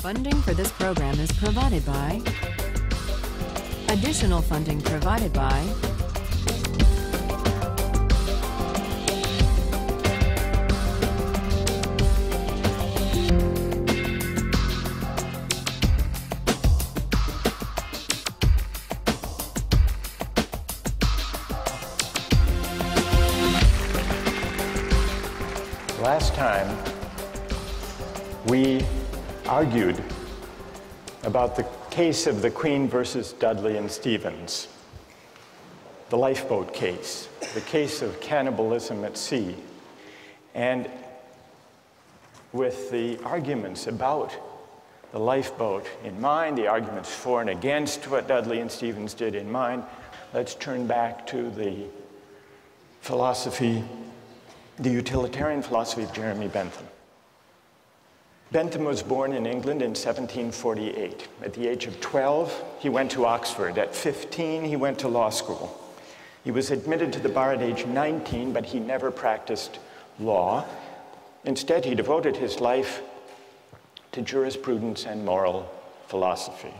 Funding for this program is provided by. Additional funding provided by. Last time, we argued about the case of the Queen versus Dudley and Stevens, the lifeboat case, the case of cannibalism at sea. And with the arguments about the lifeboat in mind, the arguments for and against what Dudley and Stevens did in mind, let's turn back to the philosophy, the utilitarian philosophy of Jeremy Bentham. Bentham was born in England in 1748. At the age of 12, he went to Oxford. At 15, he went to law school. He was admitted to the bar at age 19, but he never practiced law. Instead, he devoted his life to jurisprudence and moral philosophy.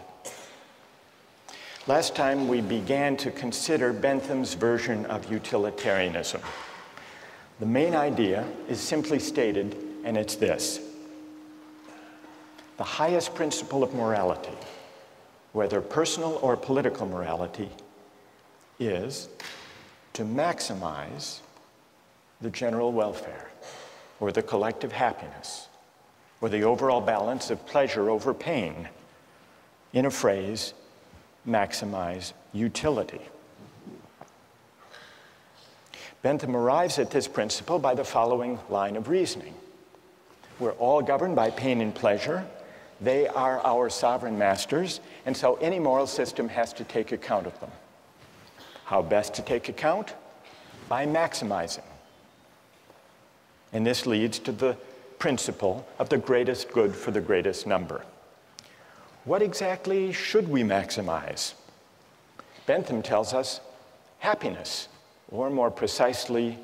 Last time, we began to consider Bentham's version of utilitarianism. The main idea is simply stated, and it's this. The highest principle of morality, whether personal or political morality, is to maximize the general welfare, or the collective happiness, or the overall balance of pleasure over pain. In a phrase, maximize utility. Bentham arrives at this principle by the following line of reasoning. We're all governed by pain and pleasure. They are our sovereign masters, and so any moral system has to take account of them. How best to take account? By maximizing. And this leads to the principle of the greatest good for the greatest number. What exactly should we maximize? Bentham tells us happiness, or more precisely,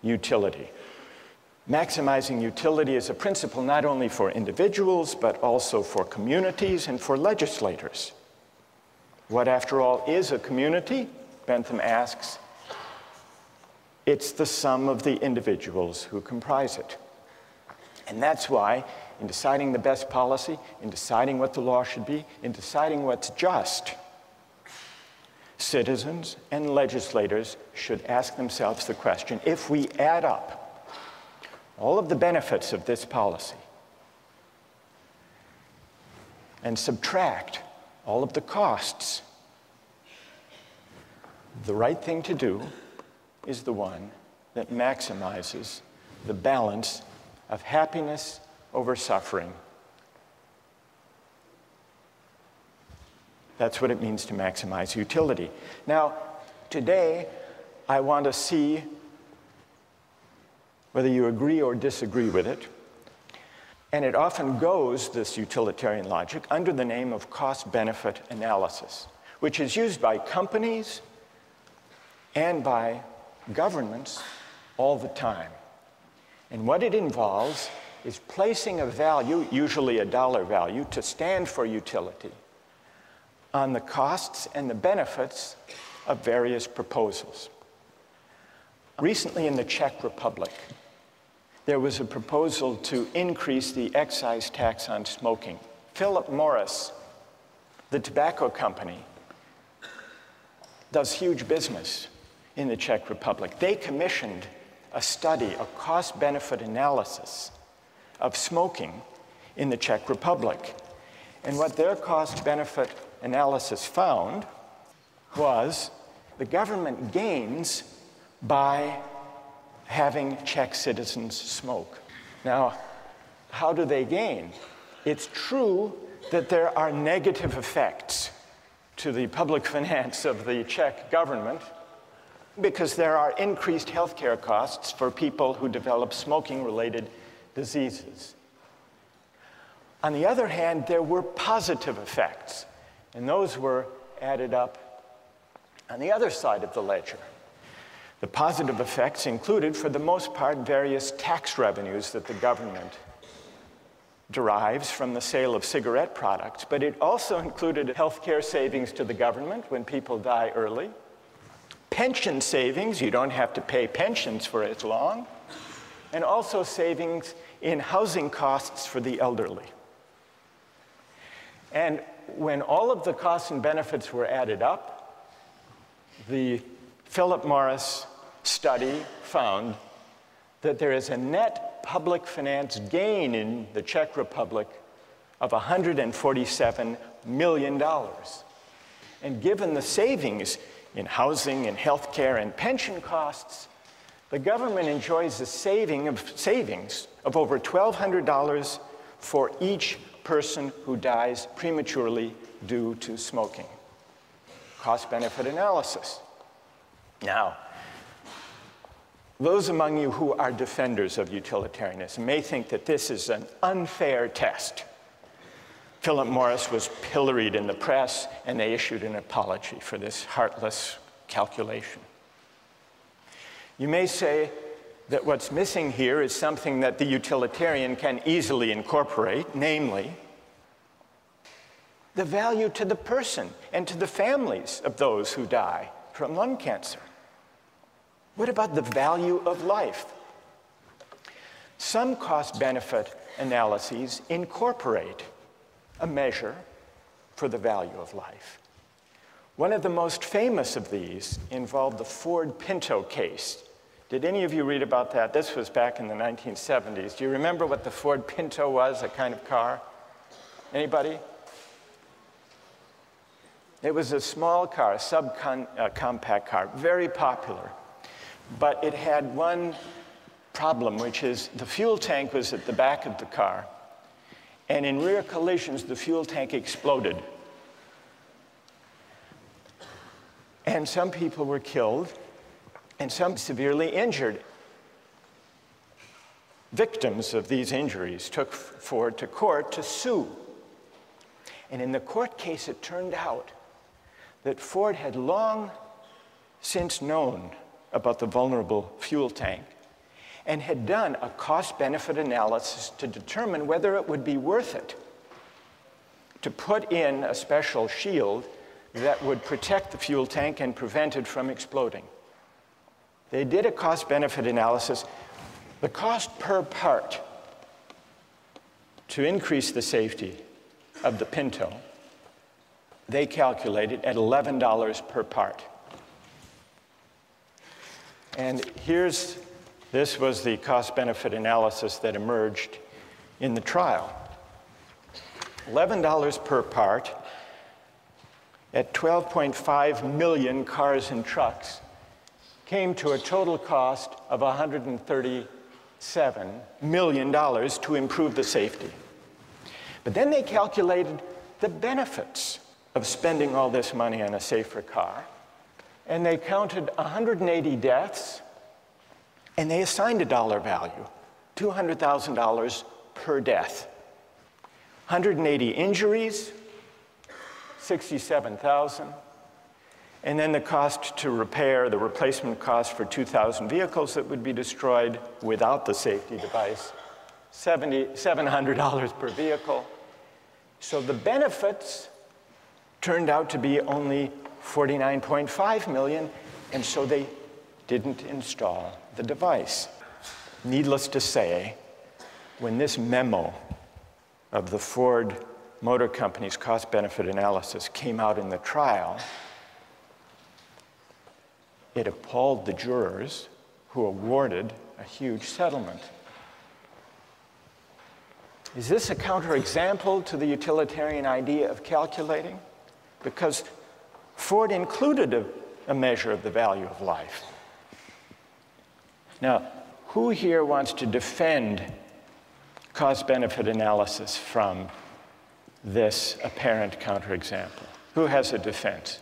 utility. Maximizing utility is a principle not only for individuals, but also for communities and for legislators. What, after all, is a community? Bentham asks. It's the sum of the individuals who comprise it. And that's why, in deciding the best policy, in deciding what the law should be, in deciding what's just, citizens and legislators should ask themselves the question, if we add up all of the benefits of this policy and subtract all of the costs, the right thing to do is the one that maximizes the balance of happiness over suffering. That's what it means to maximize utility. Now, today, I want to see whether you agree or disagree with it. And it often goes, this utilitarian logic, under the name of cost-benefit analysis, which is used by companies and by governments all the time. And what it involves is placing a value, usually a dollar value, to stand for utility, on the costs and the benefits of various proposals. Recently in the Czech Republic, there was a proposal to increase the excise tax on smoking. Philip Morris, the tobacco company, does huge business in the Czech Republic. They commissioned a study, a cost-benefit analysis of smoking in the Czech Republic. And what their cost-benefit analysis found was the government gains by having Czech citizens smoke. Now, how do they gain? It's true that there are negative effects to the public finance of the Czech government because there are increased healthcare costs for people who develop smoking-related diseases. On the other hand, there were positive effects, and those were added up on the other side of the ledger. The positive effects included, for the most part, various tax revenues that the government derives from the sale of cigarette products, but it also included healthcare savings to the government when people die early, pension savings, you don't have to pay pensions for as long, and also savings in housing costs for the elderly. And when all of the costs and benefits were added up, the Philip Morris study found that there is a net public finance gain in the Czech Republic of $147 million. And given the savings in housing and health care and pension costs, the government enjoys a savings of over $1,200 for each person who dies prematurely due to smoking. Cost-benefit analysis. Now, those among you who are defenders of utilitarianism may think that this is an unfair test. Philip Morris was pilloried in the press, and they issued an apology for this heartless calculation. You may say that what's missing here is something that the utilitarian can easily incorporate, namely, the value to the person and to the families of those who die from lung cancer. What about the value of life? Some cost-benefit analyses incorporate a measure for the value of life. One of the most famous of these involved the Ford Pinto case. Did any of you read about that? This was back in the 1970s. Do you remember what the Ford Pinto was, a kind of car? Anybody? It was a small car, a subcompact car, very popular. But it had one problem, which is the fuel tank was at the back of the car. And in rear collisions, the fuel tank exploded. And some people were killed, and some severely injured. Victims of these injuries took Ford to court to sue. And in the court case, it turned out that Ford had long since known about the vulnerable fuel tank and had done a cost-benefit analysis to determine whether it would be worth it to put in a special shield that would protect the fuel tank and prevent it from exploding. They did a cost-benefit analysis. The cost per part to increase the safety of the Pinto, they calculated at $11 per part. And this was the cost-benefit analysis that emerged in the trial. $11 per part at 12.5 million cars and trucks came to a total cost of $137 million to improve the safety. But then they calculated the benefits of spending all this money on a safer car. And they counted 180 deaths, and they assigned a dollar value, $200,000 per death. 180 injuries, $67,000. And then the cost to repair, the replacement cost for 2,000 vehicles that would be destroyed without the safety device, $700 per vehicle. So the benefits turned out to be only $49.5 million, and so they didn't install the device. Needless to say, when this memo of the Ford Motor Company's cost-benefit analysis came out in the trial, it appalled the jurors who awarded a huge settlement. Is this a counterexample to the utilitarian idea of calculating? Because Ford included a measure of the value of life. Now, who here wants to defend cost-benefit analysis from this apparent counterexample? Who has a defense?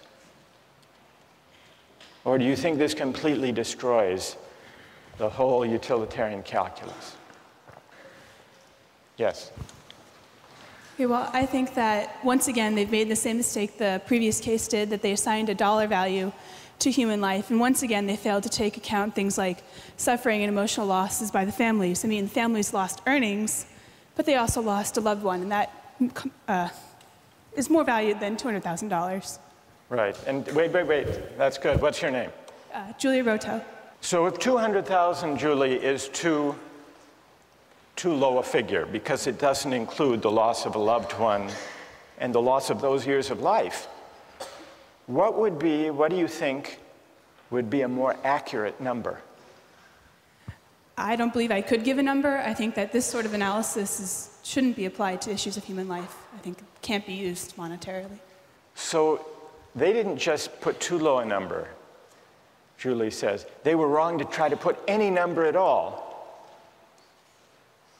Or do you think this completely destroys the whole utilitarian calculus? Yes? Okay, well, I think that, once again, they've made the same mistake the previous case did, that they assigned a dollar value to human life. And once again, they failed to take account things like suffering and emotional losses by the families. I mean, families lost earnings, but they also lost a loved one, and that is more valued than $200,000. Right. And wait. That's good. What's your name? Julia Roto. So if 200,000, Julie, is too low a figure because it doesn't include the loss of a loved one and the loss of those years of life, what do you think would be a more accurate number? I don't believe I could give a number. I think that this sort of analysis shouldn't be applied to issues of human life. I think it can't be used monetarily. So they didn't just put too low a number, Julie says. They were wrong to try to put any number at all.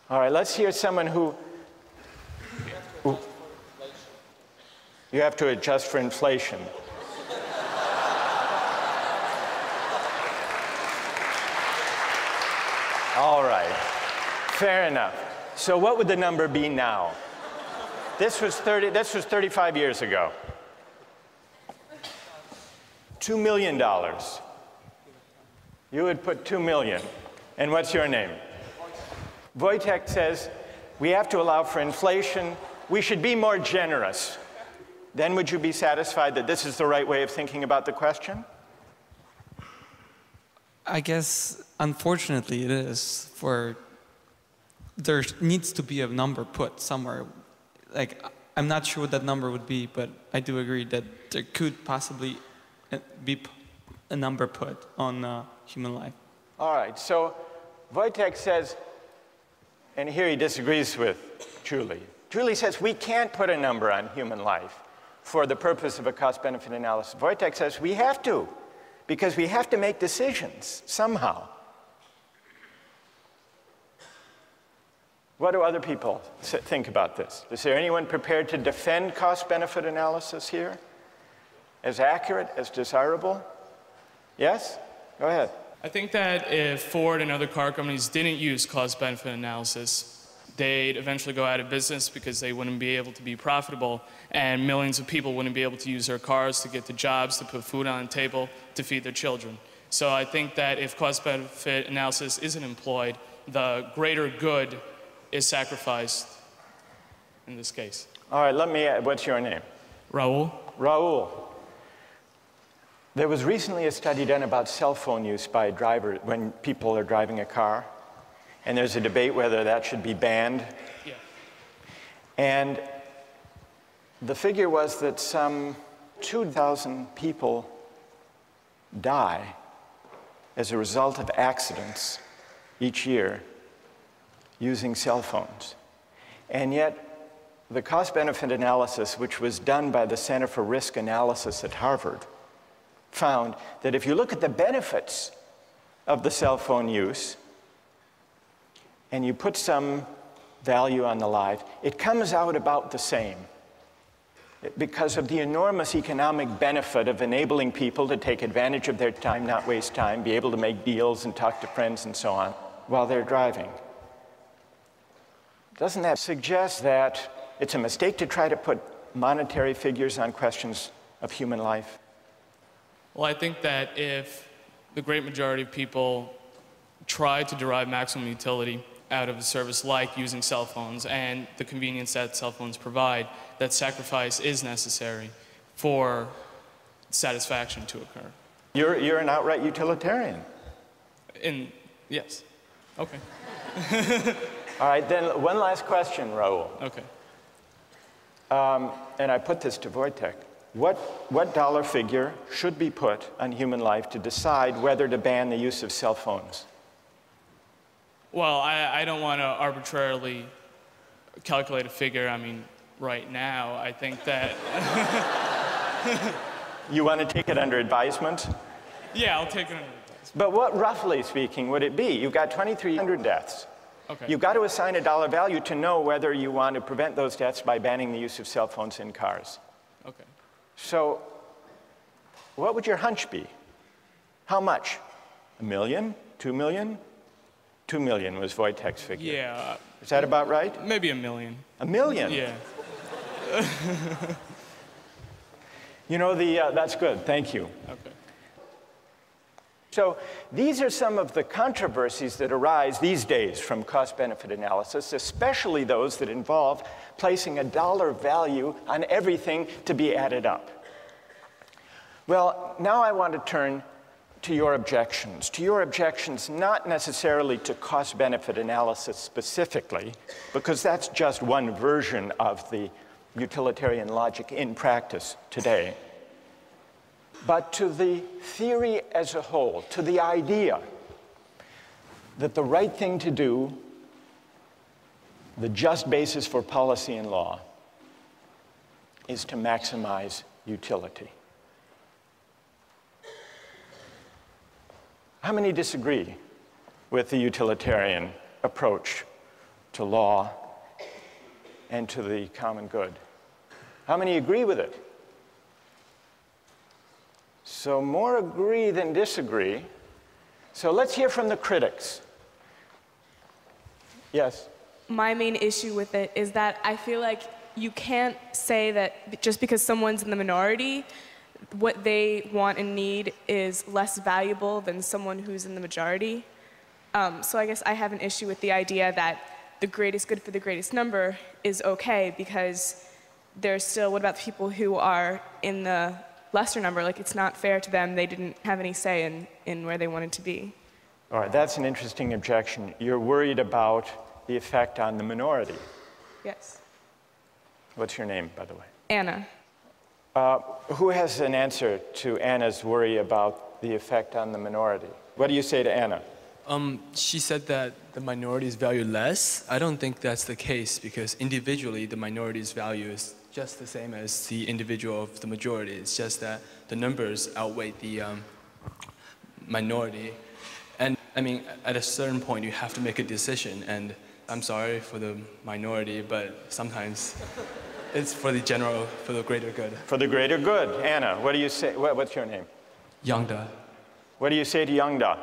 All right, let's hear someone who... You have to adjust for inflation. All right, fair enough. So what would the number be now? This was 35 years ago. $2 million. You would put 2 million. And what's your name? Wojtek says, we have to allow for inflation. We should be more generous. Then would you be satisfied that this is the right way of thinking about the question? I guess, unfortunately, it is. There needs to be a number put somewhere. Like, I'm not sure what that number would be, but I do agree that there could possibly be a number put on human life. All right, so Wojtek says, and here he disagrees with Julie. Julie says we can't put a number on human life for the purpose of a cost-benefit analysis. Wojtek says we have to, because we have to make decisions somehow. What do other people think about this? Is there anyone prepared to defend cost-benefit analysis here? As accurate, as desirable? Yes? Go ahead. I think that if Ford and other car companies didn't use cost-benefit analysis, they'd eventually go out of business because they wouldn't be able to be profitable, and millions of people wouldn't be able to use their cars to get to jobs, to put food on the table, to feed their children. So I think that if cost-benefit analysis isn't employed, the greater good is sacrificed in this case. All right, let me add, what's your name? Raul. Raul. There was recently a study done about cell phone use by drivers when people are driving a car, and there's a debate whether that should be banned. Yeah. And the figure was that some 2,000 people die as a result of accidents each year using cell phones. And yet, the cost-benefit analysis, which was done by the Center for Risk Analysis at Harvard, found that if you look at the benefits of the cell phone use and you put some value on the life, it comes out about the same because of the enormous economic benefit of enabling people to take advantage of their time, not waste time, be able to make deals and talk to friends and so on while they're driving. Doesn't that suggest that it's a mistake to try to put monetary figures on questions of human life? Well, I think that if the great majority of people try to derive maximum utility out of a service like using cell phones and the convenience that cell phones provide, that sacrifice is necessary for satisfaction to occur. You're an outright utilitarian. Yes. Okay. All right, then one last question, Raul. Okay. And I put this to Wojtek. What dollar figure should be put on human life to decide whether to ban the use of cell phones? Well, I don't want to arbitrarily calculate a figure. I mean, right now, I think that... You want to take it under advisement? Yeah, I'll take it under advisement. But what, roughly speaking, would it be? You've got 2,300 deaths. Okay. You've got to assign a dollar value to know whether you want to prevent those deaths by banning the use of cell phones in cars. Okay. So, what would your hunch be? How much? $1 million? $2 million? $2 million was Wojtek's figure. Yeah. Is that about right? Maybe $1 million. $1 million? Yeah. You know, that's good. Thank you. Okay. So these are some of the controversies that arise these days from cost-benefit analysis, especially those that involve placing a dollar value on everything to be added up. Well, now I want to turn to your objections not necessarily to cost-benefit analysis specifically, because that's just one version of the utilitarian logic in practice today, but to the theory as a whole, to the idea that the right thing to do, the just basis for policy and law, is to maximize utility. How many disagree with the utilitarian approach to law and to the common good? How many agree with it? So more agree than disagree. So let's hear from the critics. Yes? My main issue with it is that I feel like you can't say that just because someone's in the minority, what they want and need is less valuable than someone who's in the majority. So I guess I have an issue with the idea that the greatest good for the greatest number is okay, because there's still, what about the people who are in the lesser number? Like, it's not fair to them. They didn't have any say in where they wanted to be. All right, that's an interesting objection. You're worried about the effect on the minority. Yes. What's your name, by the way? Anna. Who has an answer to Anna's worry about the effect on the minority? What do you say to Anna? She said that the minorities value less. I don't think that's the case, because individually the minority's value is just the same as the individual of the majority. It's just that the numbers outweigh the minority. And I mean, at a certain point you have to make a decision, and I'm sorry for the minority, but sometimes it's for the general, for the greater good. For the greater good. Anna, what do you say? What's your name? Yangda. What do you say to Yangda?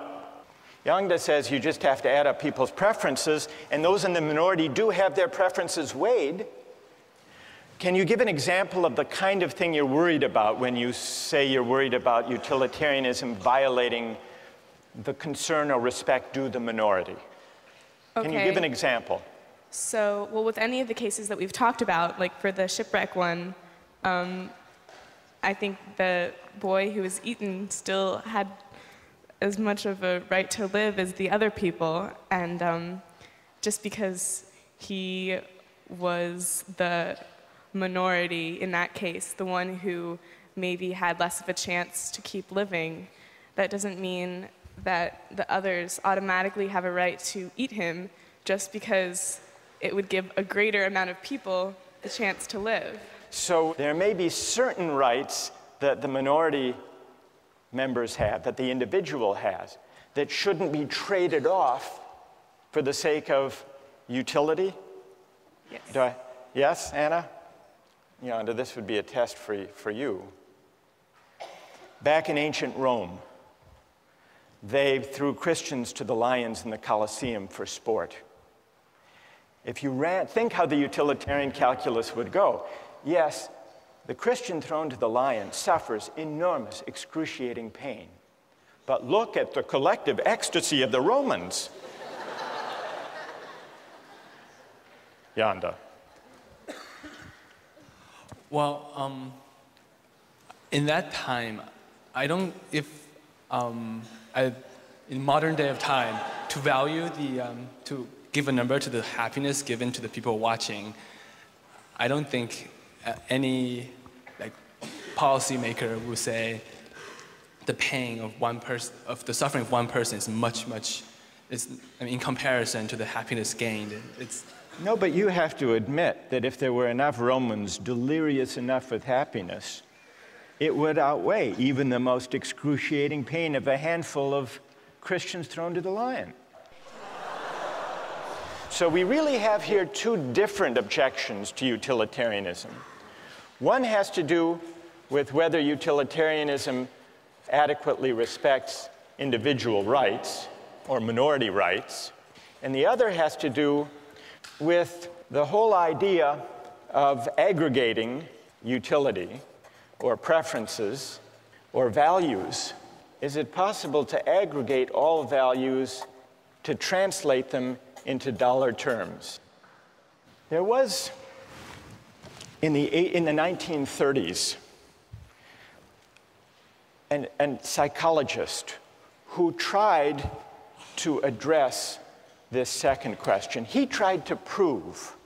Yangda says you just have to add up people's preferences, and those in the minority do have their preferences weighed. Can you give an example of the kind of thing you're worried about when you say you're worried about utilitarianism violating the concern or respect due the minority? Okay. Can you give an example? So, well, with any of the cases that we've talked about, like for the shipwreck one, I think the boy who was eaten still had as much of a right to live as the other people, and just because he was the minority in that case, the one who maybe had less of a chance to keep living, that doesn't mean that the others automatically have a right to eat him just because it would give a greater amount of people the chance to live. So there may be certain rights that the minority members have, that the individual has, that shouldn't be traded off for the sake of utility? Yes. Yes, Anna? Yonder, this would be a test for you. Back in ancient Rome, they threw Christians to the lions in the Colosseum for sport. If you think how the utilitarian calculus would go. Yes, the Christian thrown to the lion suffers enormous, excruciating pain. But look at the collective ecstasy of the Romans. Yanda. Well, in that time, I don't, in modern day of time, to value to give a number to the happiness given to the people watching, I don't think any policymaker would say the pain of one person, of the suffering of one person is much, in comparison to the happiness gained. No, but you have to admit that if there were enough Romans delirious enough with happiness, it would outweigh even the most excruciating pain of a handful of Christians thrown to the lion. So we really have here two different objections to utilitarianism. One has to do with whether utilitarianism adequately respects individual rights or minority rights, and the other has to do with the whole idea of aggregating utility or preferences or values is it possible to aggregate all values to translate them into dollar terms? There was, in the 1930s, a psychologist who tried to address this second question. He tried to prove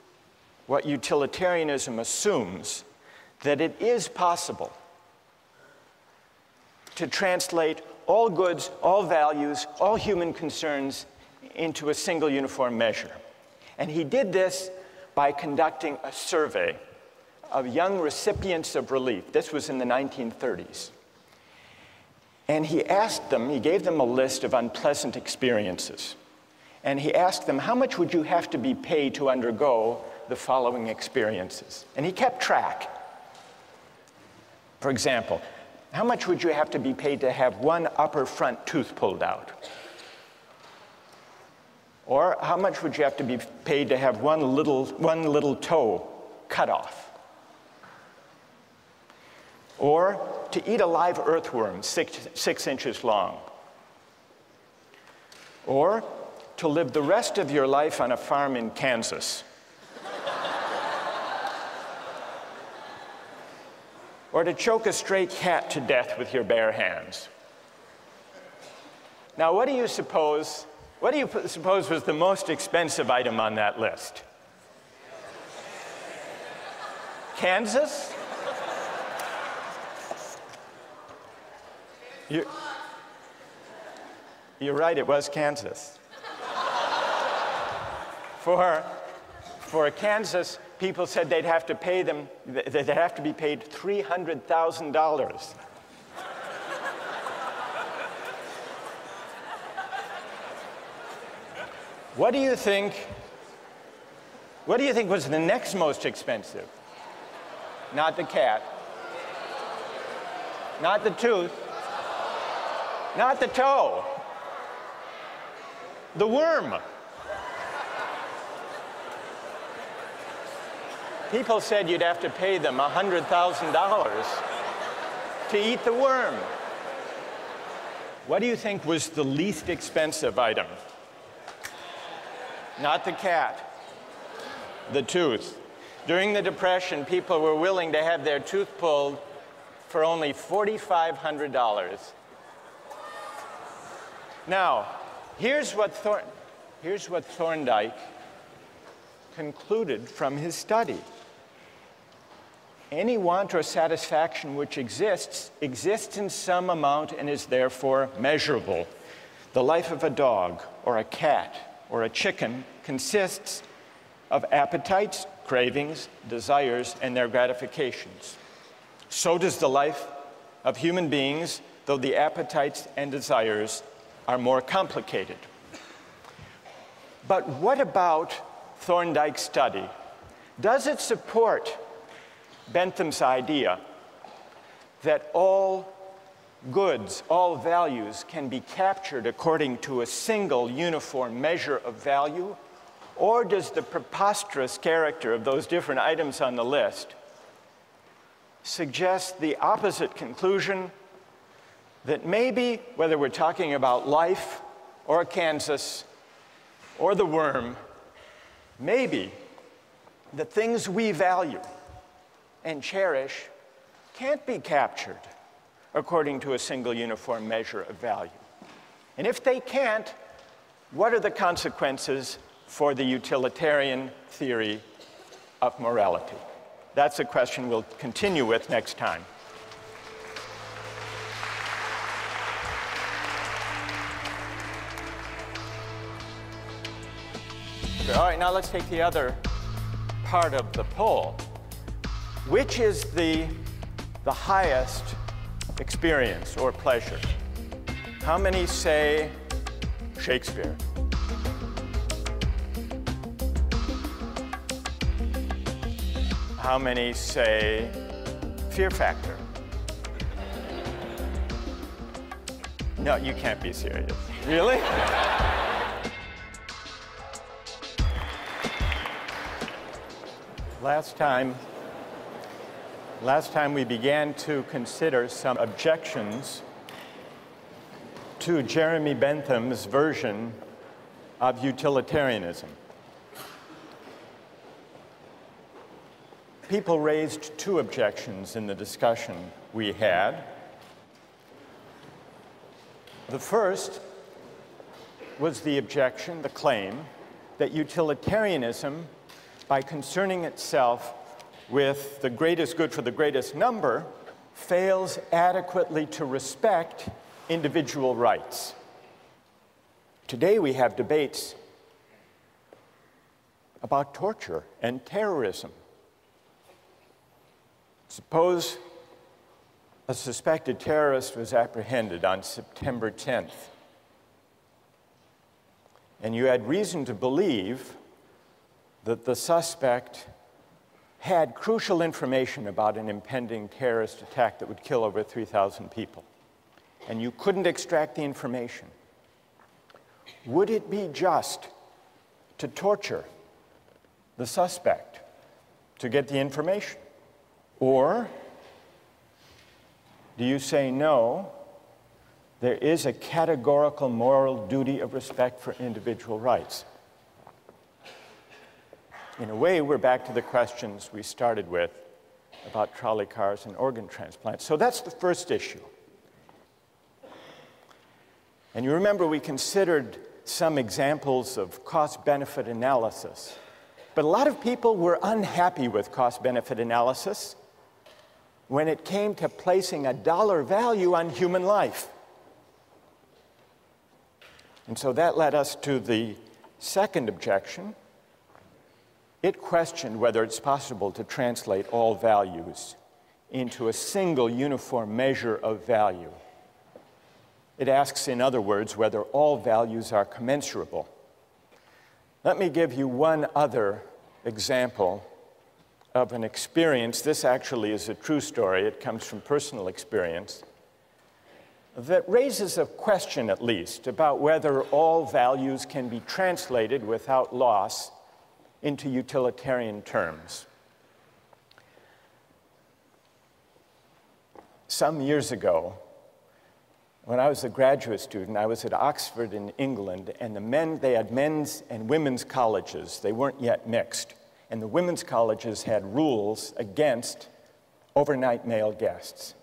what utilitarianism assumes, that it is possible to translate all goods, all values, all human concerns into a single uniform measure. And he did this by conducting a survey of young recipients of relief. This was in the 1930s. And he gave them a list of unpleasant experiences. And he asked them, how much would you have to be paid to undergo the following experiences? And he kept track. For example, how much would you have to be paid to have one upper front tooth pulled out? Or how much would you have to be paid to have one little toe cut off? Or to eat a live earthworm 6 inches long? Or to live the rest of your life on a farm in Kansas? Or to choke a stray cat to death with your bare hands? Now, what do you suppose was the most expensive item on that list? Kansas? You're right, it was Kansas. For Kansas, people said they'd have to pay them, they'd have to be paid $300,000. What do you think was the next most expensive? Not the cat. Not the tooth. Not the toe. The worm. People said you'd have to pay them $100,000 to eat the worm. What do you think was the least expensive item? Not the cat, the tooth. During the Depression, people were willing to have their tooth pulled for only $4,500. Now, here's what Thorndike concluded from his study. Any want or satisfaction which exists in some amount and is therefore measurable. The life of a dog or a cat or a chicken consists of appetites, cravings, desires, and their gratifications. So does the life of human beings, though the appetites and desires are more complicated. But what about Thorndike's study? Does it support Bentham's idea that all goods, all values can be captured according to a single uniform measure of value? Or does the preposterous character of those different items on the list suggest the opposite conclusion, that maybe, whether we're talking about life or Kansas or the worm, maybe the things we value and cherish can't be captured according to a single uniform measure of value? And if they can't, what are the consequences for the utilitarian theory of morality? That's a question we'll continue with next time. All right, now let's take the other part of the poll. Which is the highest experience or pleasure? How many say Shakespeare? How many say Fear Factor? No, you can't be serious. Really? Last time we began to consider some objections to Jeremy Bentham's version of utilitarianism. People raised two objections in the discussion we had. The first was the objection, the claim, that utilitarianism, by concerning itself with the greatest good for the greatest number, fails adequately to respect individual rights. Today we have debates about torture and terrorism. Suppose a suspected terrorist was apprehended on September 10th, and you had reason to believe that the suspect had crucial information about an impending terrorist attack that would kill over 3,000 people, and you couldn't extract the information. Would it be just to torture the suspect to get the information? Or do you say, no, there is a categorical moral duty of respect for individual rights? In a way, we're back to the questions we started with about trolley cars and organ transplants. So that's the first issue. And you remember we considered some examples of cost-benefit analysis. But a lot of people were unhappy with cost-benefit analysis when it came to placing a dollar value on human life. And so that led us to the second objection. It questioned whether it's possible to translate all values into a single uniform measure of value. It asks, in other words, whether all values are commensurable. Let me give you one other example of an experience. This actually is a true story. It comes from personal experience that raises a question, at least, about whether all values can be translated without loss into utilitarian terms. Some years ago, when I was a graduate student, I was at Oxford in England, and they had men's and women's colleges. They weren't yet mixed. And the women's colleges had rules against overnight male guests.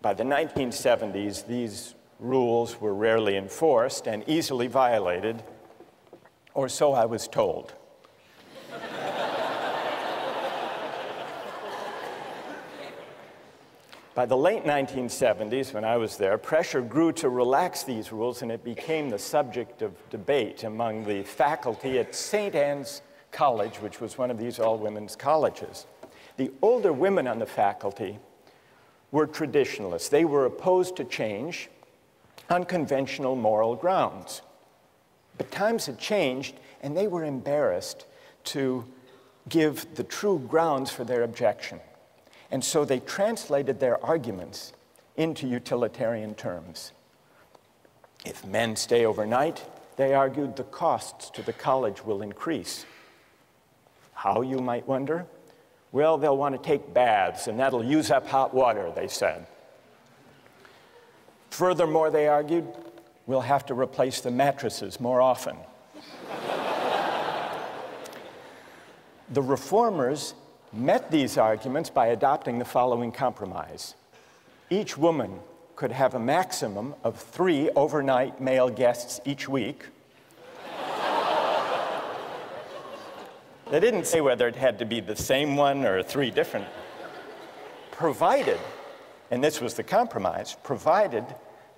By the 1970s, these rules were rarely enforced and easily violated, or so I was told. By the late 1970s, when I was there, pressure grew to relax these rules, and it became the subject of debate among the faculty at St. Anne's College, which was one of these all-women's colleges. The older women on the faculty were traditionalists. They were opposed to change on conventional moral grounds. But times had changed, and they were embarrassed to give the true grounds for their objection. And so they translated their arguments into utilitarian terms. If men stay overnight, they argued, the costs to the college will increase. How, you might wonder? Well, they'll want to take baths, and that'll use up hot water, they said. Furthermore, they argued, we'll have to replace the mattresses more often. The reformers met these arguments by adopting the following compromise. Each woman could have a maximum of 3 overnight male guests each week. They didn't say whether it had to be the same one or 3 different, provided, and this was the compromise, provided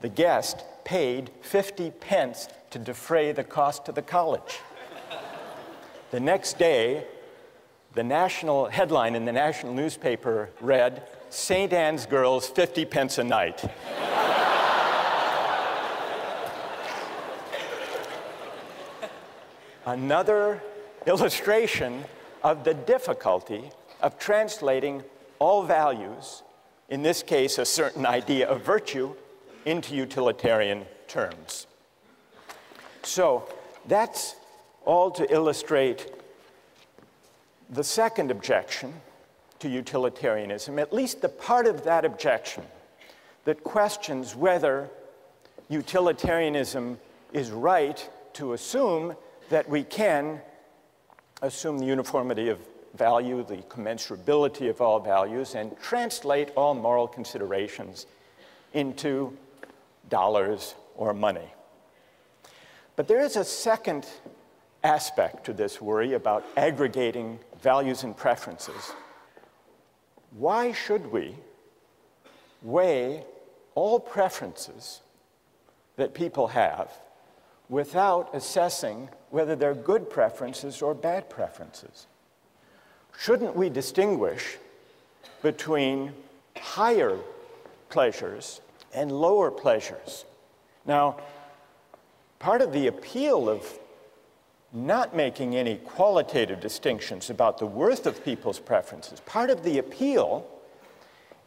the guest paid 50 pence to defray the cost to the college. The next day, the national headline in the national newspaper read, St. Anne's girls 50 pence a night. Another illustration of the difficulty of translating all values, in this case a certain idea of virtue, into utilitarian terms. So that's all to illustrate the second objection to utilitarianism, at least the part of that objection that questions whether utilitarianism is right to assume that we can assume the uniformity of value, the commensurability of all values, and translate all moral considerations into dollars or money. But there is a second aspect to this worry about aggregating values and preferences. Why should we weigh all preferences that people have without assessing whether they're good preferences or bad preferences? Shouldn't we distinguish between higher pleasures and lower pleasures? Now, part of the appeal of not making any qualitative distinctions about the worth of people's preferences, part of the appeal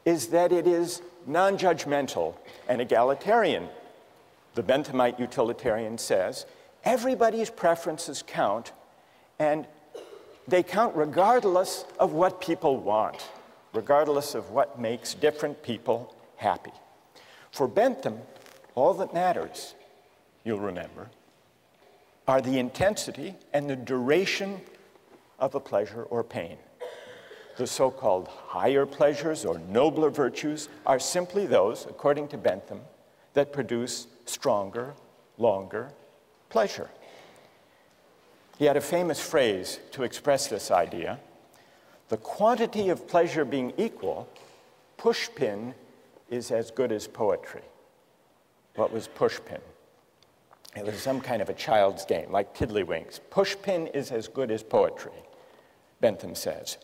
is that it is non-judgmental and egalitarian. The Benthamite utilitarian says, everybody's preferences count, and they count regardless of what people want, regardless of what makes different people happy. For Bentham, all that matters, you'll remember, are the intensity and the duration of a pleasure or pain. The so-called higher pleasures or nobler virtues are simply those, according to Bentham, that produce stronger, longer pleasure. He had a famous phrase to express this idea: the quantity of pleasure being equal, pushpin is as good as poetry. What was pushpin? It was some kind of a child's game, like tiddlywinks. Pushpin is as good as poetry, Bentham says.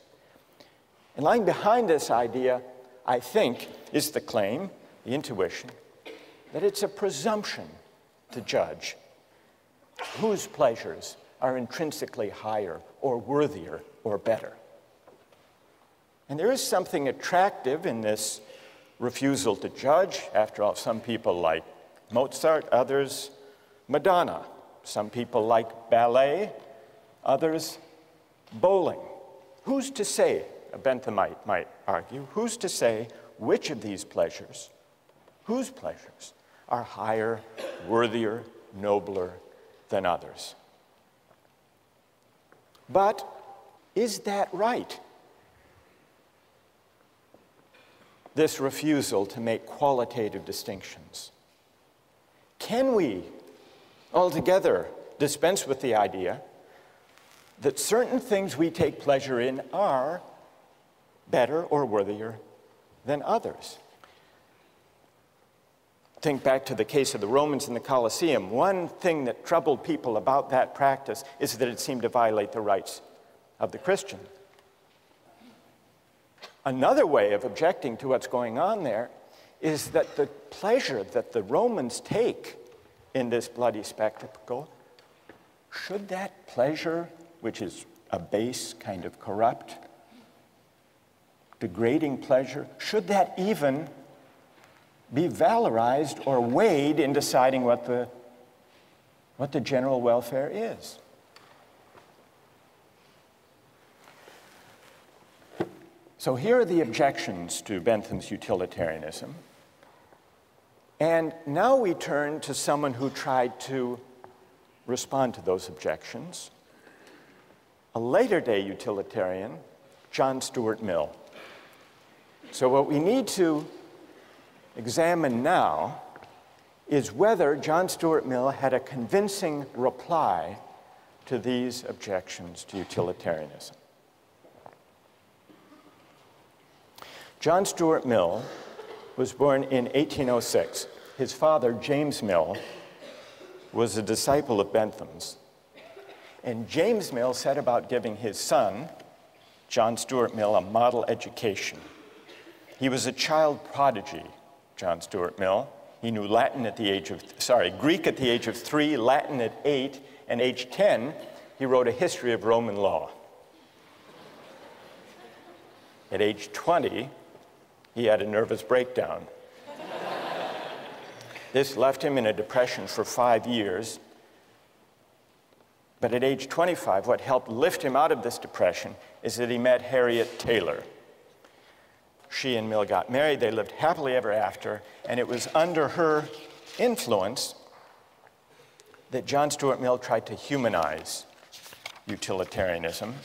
And lying behind this idea, I think, is the claim, the intuition, that it's a presumption to judge whose pleasures are intrinsically higher or worthier or better. And there is something attractive in this refusal to judge. After all, some people like Mozart, others Madonna. Some people like ballet, others bowling. Who's to say, a Benthamite might argue, who's to say which of these pleasures, whose pleasures, are higher, worthier, nobler than others? But is that right? This refusal to make qualitative distinctions. Can we altogether dispense with the idea that certain things we take pleasure in are better or worthier than others? Think back to the case of the Romans in the Colosseum. One thing that troubled people about that practice is that it seemed to violate the rights of the Christian. Another way of objecting to what's going on there is that the pleasure that the Romans take in this bloody spectacle, should that pleasure, which is a base, kind of corrupt, degrading pleasure, should that even be valorized or weighed in deciding what the general welfare is? So here are the objections to Bentham's utilitarianism. And now we turn to someone who tried to respond to those objections, a later-day utilitarian, John Stuart Mill. So what we need to examine now is whether John Stuart Mill had a convincing reply to these objections to utilitarianism. John Stuart Mill was born in 1806. His father, James Mill, was a disciple of Bentham's. And James Mill set about giving his son, John Stuart Mill, a model education. He was a child prodigy, John Stuart Mill. He knew Greek at the age of 3, Latin at 8, and age 10, he wrote a history of Roman law. At age 20, he had a nervous breakdown. This left him in a depression for 5 years. But at age 25, what helped lift him out of this depression is that he met Harriet Taylor. she and Mill got married. They lived happily ever after, and it was under her influence that John Stuart Mill tried to humanize utilitarianism.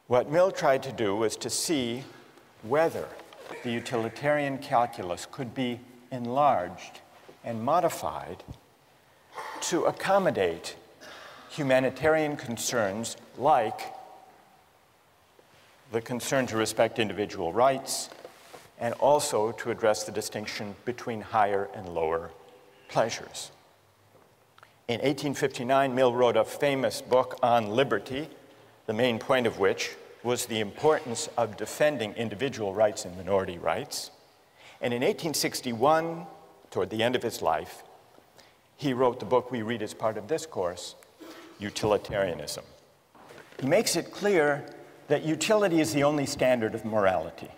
What Mill tried to do was to see whether the utilitarian calculus could be enlarged and modified to accommodate humanitarian concerns like the concern to respect individual rights, and also to address the distinction between higher and lower pleasures. In 1859, Mill wrote a famous book on liberty, the main point of which was the importance of defending individual rights and minority rights. And in 1861, toward the end of his life, he wrote the book we read as part of this course, Utilitarianism. He makes it clear that utility is the only standard of morality,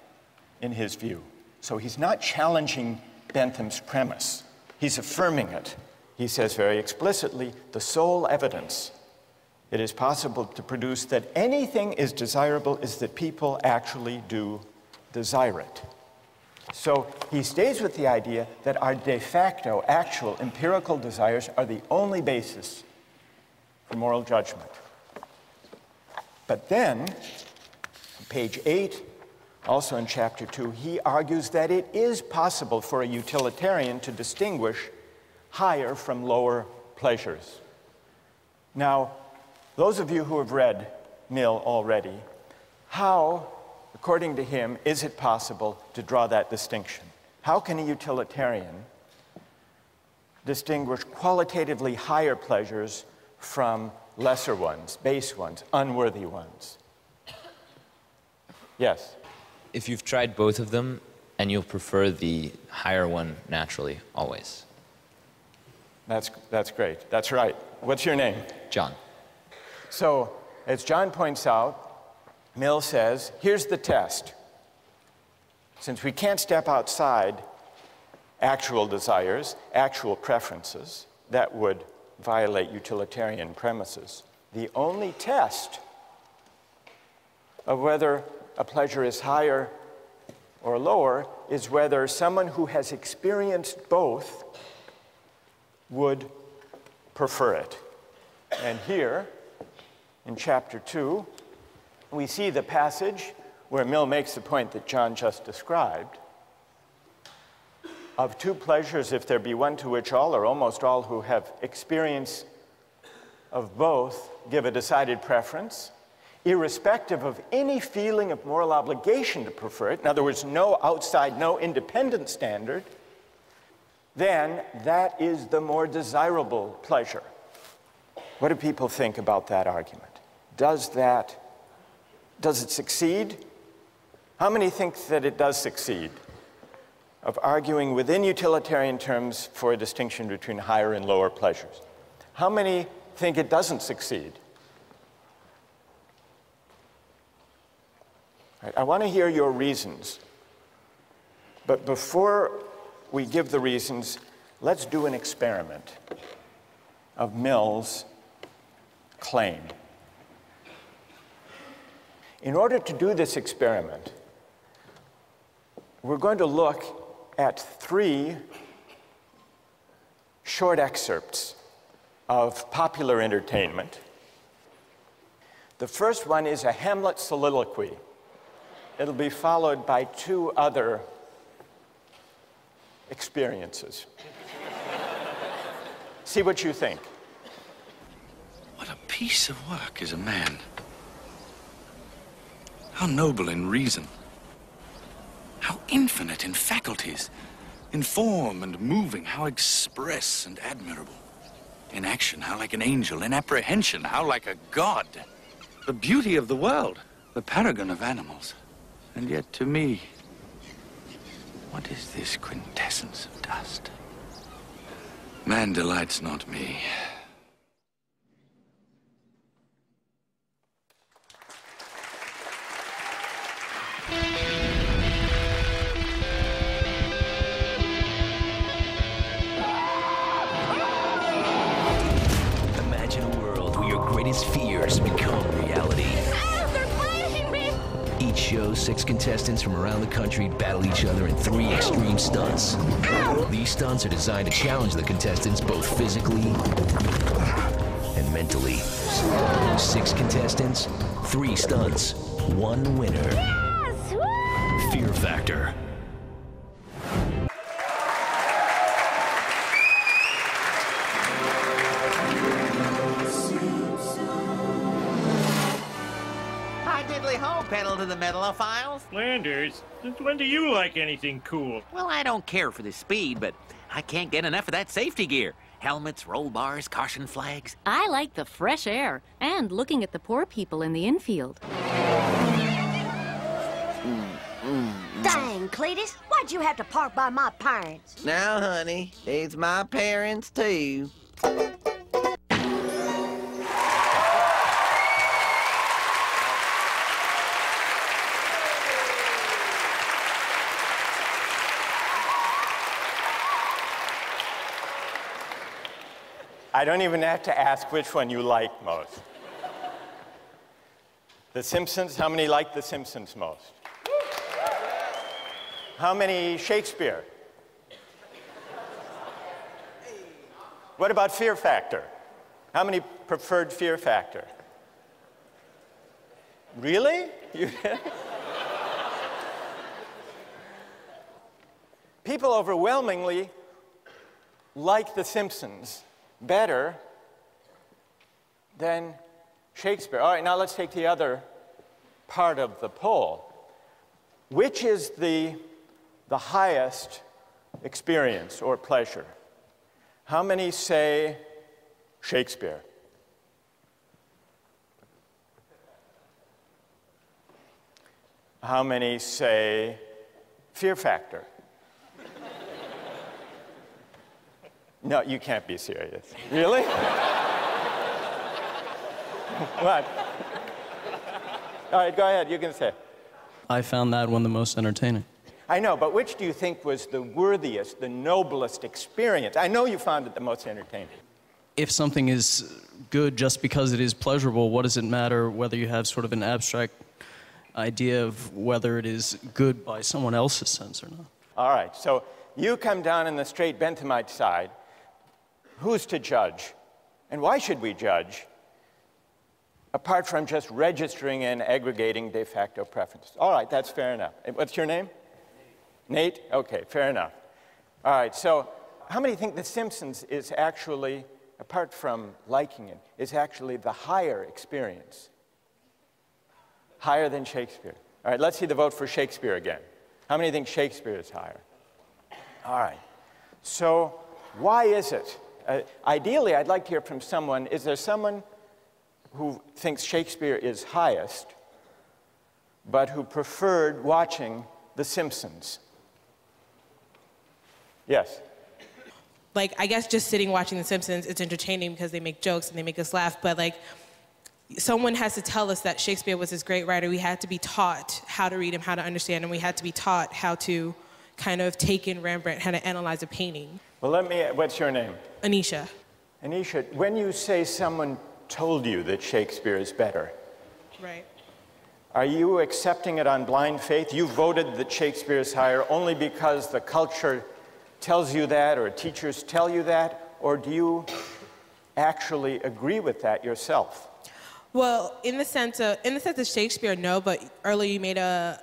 in his view. So he's not challenging Bentham's premise. He's affirming it. He says very explicitly, the sole evidence it is possible to produce that anything is desirable is that people actually do desire it. So he stays with the idea that our de facto, actual, empirical desires are the only basis for moral judgment. But then, on page 8, also in chapter 2, he argues that it is possible for a utilitarian to distinguish higher from lower pleasures. Now, those of you who have read Mill already, how, according to him, is it possible to draw that distinction? How can a utilitarian distinguish qualitatively higher pleasures from lesser ones, base ones, unworthy ones? Yes? If you've tried both of them, and you'll prefer the higher one naturally, always. That's great. That's right. What's your name? John. So, as John points out, Mill says, here's the test. Since we can't step outside actual desires, actual preferences, that would violate utilitarian premises. The only test of whether a pleasure is higher or lower is whether someone who has experienced both would prefer it. And here, in chapter 2, we see the passage where Mill makes the point that John just described. Of two pleasures, if there be one to which all or almost all who have experience of both give a decided preference, irrespective of any feeling of moral obligation to prefer it, in other words, no outside, no independent standard, then that is the more desirable pleasure. What do people think about that argument? Does it succeed? How many think that it does succeed? Of arguing within utilitarian terms for a distinction between higher and lower pleasures. How many think it doesn't succeed? Right, I want to hear your reasons. But before we give the reasons, let's do an experiment of Mill's claim. In order to do this experiment, we're going to look at 3 short excerpts of popular entertainment. The first one is a Hamlet soliloquy. It'll be followed by 2 other experiences. See what you think. What a piece of work is a man. How noble in reason. How infinite in faculties, in form and moving, how express and admirable. In action, how like an angel. In apprehension, how like a god. The beauty of the world, the paragon of animals. And yet to me, what is this quintessence of dust? Man delights not me. Imagine a world where your greatest fears become reality. Oh, they're flashing me! Each show, 6 contestants from around the country battle each other in 3 extreme stunts. These stunts are designed to challenge the contestants both physically and mentally. 6 contestants, 3 stunts, 1 winner. Yes! Fear Factor. Pedal to the metalophiles. Landers, since when do you like anything cool? Well, I don't care for the speed, but I can't get enough of that safety gear. Helmets, roll bars, caution flags. I like the fresh air and looking at the poor people in the infield. Dang, Cletus, why'd you have to park by my parents? Now, honey, it's my parents, too. I don't even have to ask which one you like most. The Simpsons, how many like The Simpsons most? How many Shakespeare? What about Fear Factor? How many preferred Fear Factor? Really? People overwhelmingly like The Simpsons better than Shakespeare. All right, now let's take the other part of the poll. Which is the highest experience or pleasure? How many say Shakespeare? How many say Fear Factor? No, you can't be serious. Really? What? All right, go ahead, you can say. I found that one the most entertaining. I know, but which do you think was the worthiest, the noblest experience? I know you found it the most entertaining. If something is good just because it is pleasurable, what does it matter whether you have sort of an abstract idea of whether it is good by someone else's sense or not? All right, so you come down in the straight Benthamite side. Who's to judge? And why should we judge? Apart from just registering and aggregating de facto preferences. All right, that's fair enough. What's your name? Nate? Okay, fair enough. All right, so how many think The Simpsons is actually, apart from liking it, is actually the higher experience? Higher than Shakespeare. All right, let's see the vote for Shakespeare again. How many think Shakespeare is higher? All right, so why is it? Ideally, I'd like to hear from someone. Is there someone who thinks Shakespeare is highest, but who preferred watching The Simpsons? Yes? Like, I guess just sitting watching The Simpsons, it's entertaining because they make jokes and they make us laugh, but like, someone has to tell us that Shakespeare was this great writer. We had to be taught how to read him, how to understand him. We had to be taught how to kind of take in Rembrandt, how to analyze a painting. Well, what's your name? Anisha. Anisha, when you say someone told you that Shakespeare is better, right, are you accepting it on blind faith? You voted that Shakespeare is higher only because the culture tells you that or teachers tell you that, or do you actually agree with that yourself? Well, in the sense of Shakespeare, no, but earlier you made an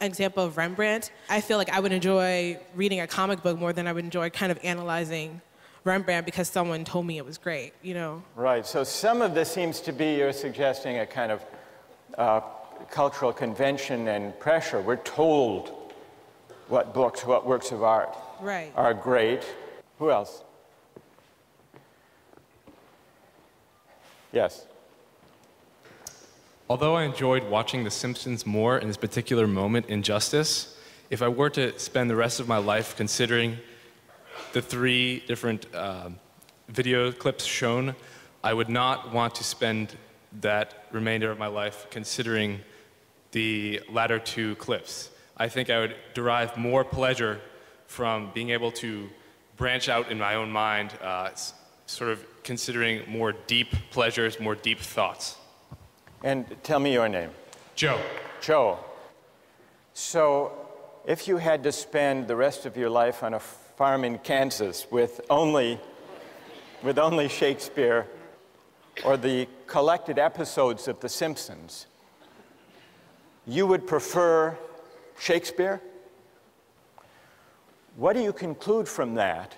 example of Rembrandt. I feel like I would enjoy reading a comic book more than I would enjoy kind of analyzing Rembrandt because someone told me it was great, you know? Right, so some of this seems to be, you're suggesting, a kind of cultural convention and pressure. We're told what books, what works of art are great. Who else? Yes. Although I enjoyed watching The Simpsons more in this particular moment in Justice, if I were to spend the rest of my life considering the 3 different video clips shown, I would not want to spend that remainder of my life considering the latter 2 clips. I think I would derive more pleasure from being able to branch out in my own mind, sort of considering more deep pleasures, more deep thoughts. And tell me your name. Joe. Joe. So if you had to spend the rest of your life on a farm in Kansas with only Shakespeare or the collected episodes of The Simpsons, you would prefer Shakespeare? What do you conclude from that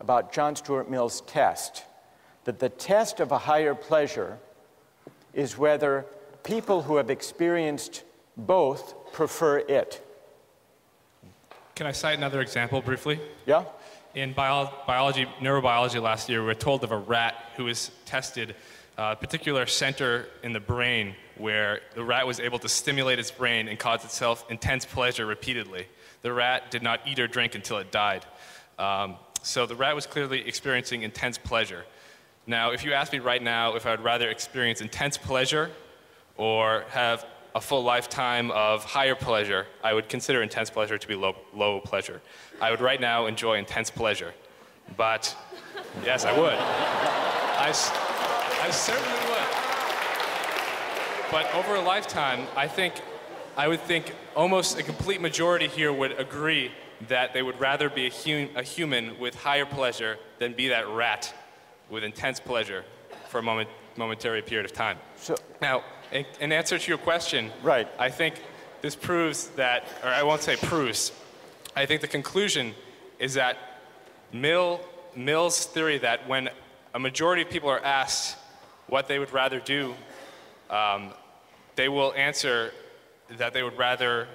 about John Stuart Mill's test? That the test of a higher pleasure is whether people who have experienced both prefer it. Can I cite another example briefly? Yeah? In neurobiology last year, we were told of a rat who was tested a particular center in the brain where the rat was able to stimulate its brain and cause itself intense pleasure repeatedly. The rat did not eat or drink until it died. So the rat was clearly experiencing intense pleasure. Now, if you ask me right now if I would rather experience intense pleasure or have a full lifetime of higher pleasure, I would consider intense pleasure to be low pleasure. I would right now enjoy intense pleasure. But, yes, I would. I certainly would. But over a lifetime, I would think almost a complete majority here would agree that they would rather be a human with higher pleasure than be that rat with intense pleasure for a momentary period of time. So, now, in answer to your question, right. I think this proves that, or I won't say proves, I think the conclusion is that Mill's theory that when a majority of people are asked what they would rather do, they will answer that they would rather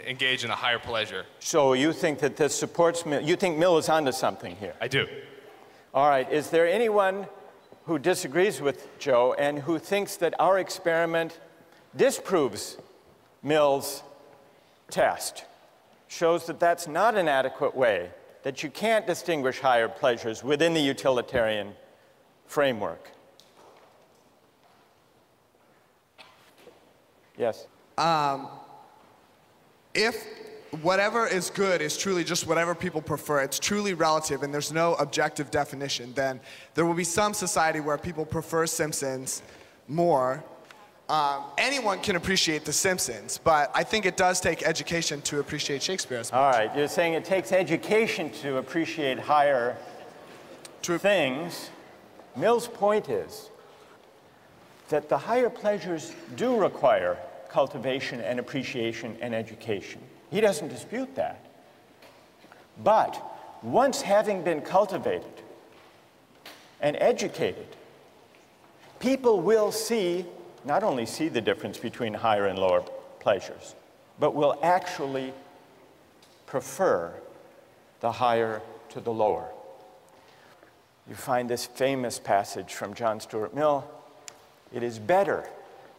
engage in a higher pleasure. So you think that this supports Mill? You think Mill is onto something here? I do. All right. Is there anyone who disagrees with Joe and who thinks that our experiment disproves Mill's test, shows that that's not an adequate way, that you can't distinguish higher pleasures within the utilitarian framework? Yes? If whatever is good is truly just whatever people prefer, it's truly relative and there's no objective definition, then there will be some society where people prefer Simpsons more. Anyone can appreciate The Simpsons, but I think it does take education to appreciate Shakespeare as much. All right, you're saying it takes education to appreciate higher things. Mill's point is that the higher pleasures do require cultivation and appreciation and education. He doesn't dispute that. But once having been cultivated and educated, people will not only see the difference between higher and lower pleasures, but will actually prefer the higher to the lower. You find this famous passage from John Stuart Mill: "It is better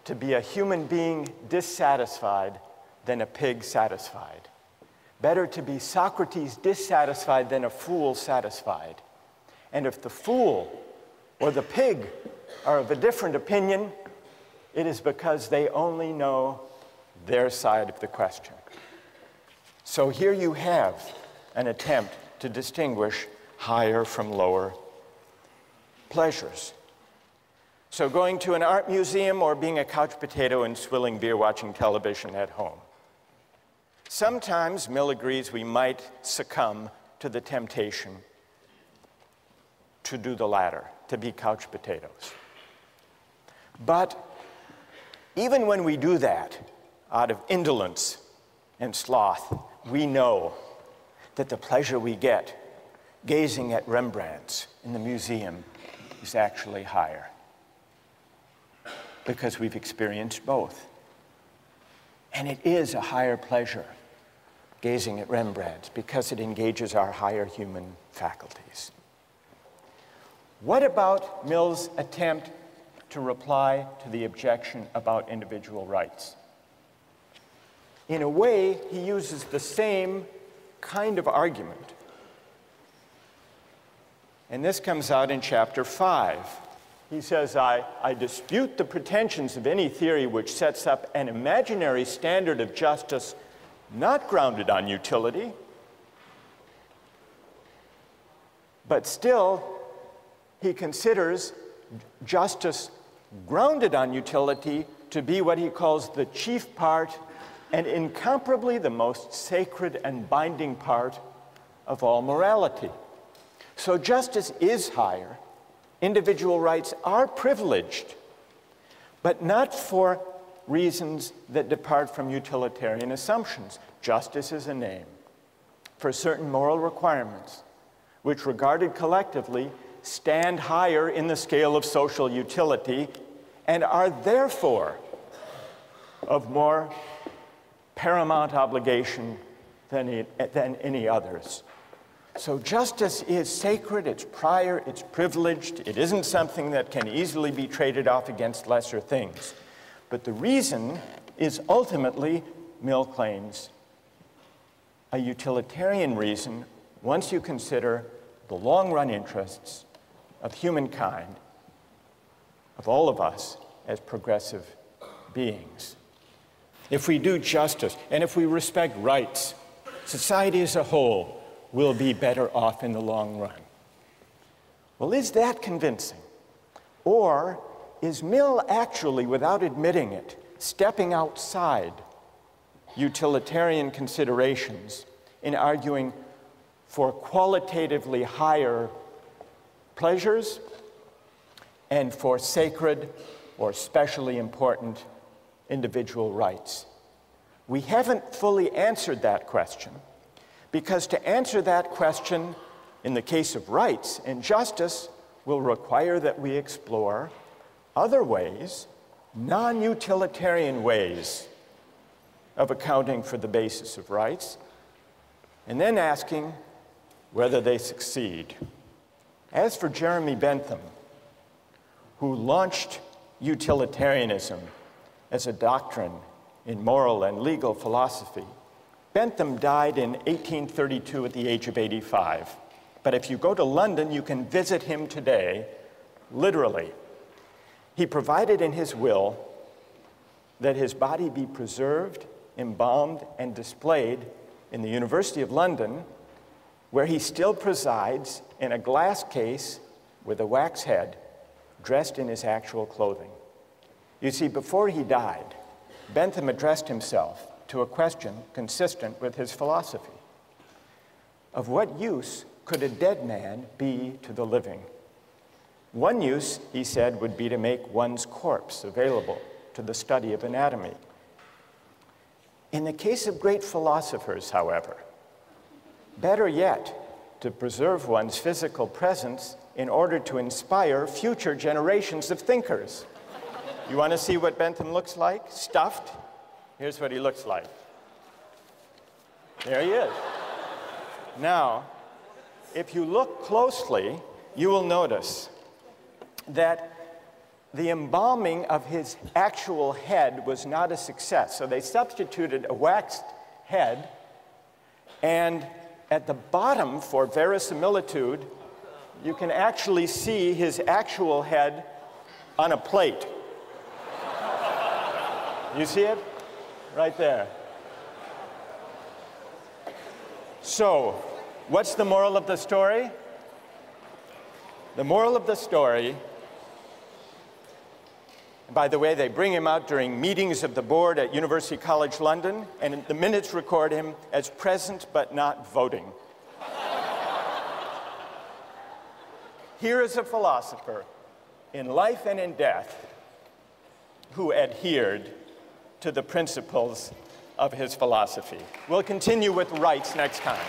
to be a human being dissatisfied than a pig satisfied. Better to be Socrates dissatisfied than a fool satisfied. And if the fool or the pig are of a different opinion, it is because they only know their side of the question." So here you have an attempt to distinguish higher from lower pleasures. So going to an art museum or being a couch potato and swilling beer watching television at home. Sometimes, Mill agrees, we might succumb to the temptation to do the latter, to be couch potatoes. But even when we do that, out of indolence and sloth, we know that the pleasure we get gazing at Rembrandts in the museum is actually higher, because we've experienced both. And it is a higher pleasure gazing at Rembrandts because it engages our higher human faculties. What about Mill's attempt to reply to the objection about individual rights? In a way, he uses the same kind of argument. And this comes out in chapter 5. He says, I dispute the pretensions of any theory which sets up an imaginary standard of justice not grounded on utility, but still he considers justice grounded on utility to be what he calls the chief part and incomparably the most sacred and binding part of all morality. So justice is higher. Individual rights are privileged, but not for reasons that depart from utilitarian assumptions. Justice is a name for certain moral requirements, which regarded collectively stand higher in the scale of social utility and are therefore of more paramount obligation than any others. So justice is sacred, it's prior, it's privileged. It isn't something that can easily be traded off against lesser things. But the reason is ultimately, Mill claims, a utilitarian reason once you consider the long-run interests of humankind, of all of us as progressive beings. If we do justice and if we respect rights, society as a whole will be better off in the long run. Well, is that convincing? Or is Mill actually, without admitting it, stepping outside utilitarian considerations in arguing for qualitatively higher pleasures and for sacred or specially important individual rights? We haven't fully answered that question, because to answer that question in the case of rights and justice will require that we explore other ways, non-utilitarian ways of accounting for the basis of rights, and then asking whether they succeed. As for Jeremy Bentham, who launched utilitarianism as a doctrine in moral and legal philosophy, Bentham died in 1832 at the age of 85. But if you go to London, you can visit him today, literally. He provided in his will that his body be preserved, embalmed, and displayed in the University of London, where he still presides in a glass case with a wax head, dressed in his actual clothing. You see, before he died, Bentham addressed himself to a question consistent with his philosophy. Of what use could a dead man be to the living? One use, he said, would be to make one's corpse available to the study of anatomy. In the case of great philosophers, however, better yet, to preserve one's physical presence in order to inspire future generations of thinkers. You want to see what Bentham looks like? Stuffed? Here's what he looks like. There he is. Now, if you look closely, you will notice that the embalming of his actual head was not a success. So they substituted a waxed head, and at the bottom, for verisimilitude, you can actually see his actual head on a plate. You see it? Right there. So, what's the moral of the story? The moral of the story, by the way, they bring him out during meetings of the board at University College London, and the minutes record him as present but not voting. Here is a philosopher in life and in death who adhered to the principles of his philosophy. We'll continue with rights next time.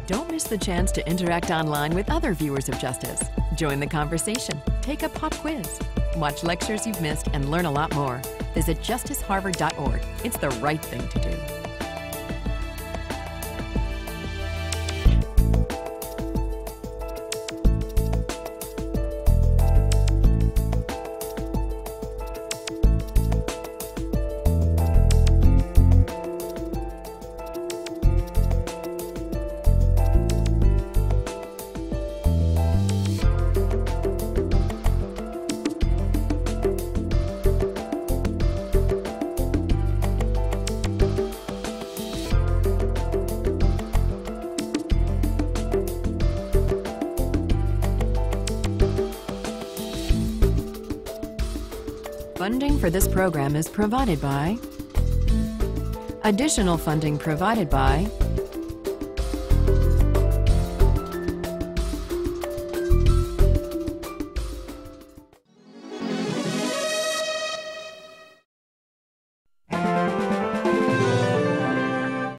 Don't miss the chance to interact online with other viewers of Justice. Join the conversation, take a pop quiz, watch lectures you've missed, and learn a lot more. Visit justiceharvard.org. It's the right thing to do. Funding for this program is provided by... Additional funding provided by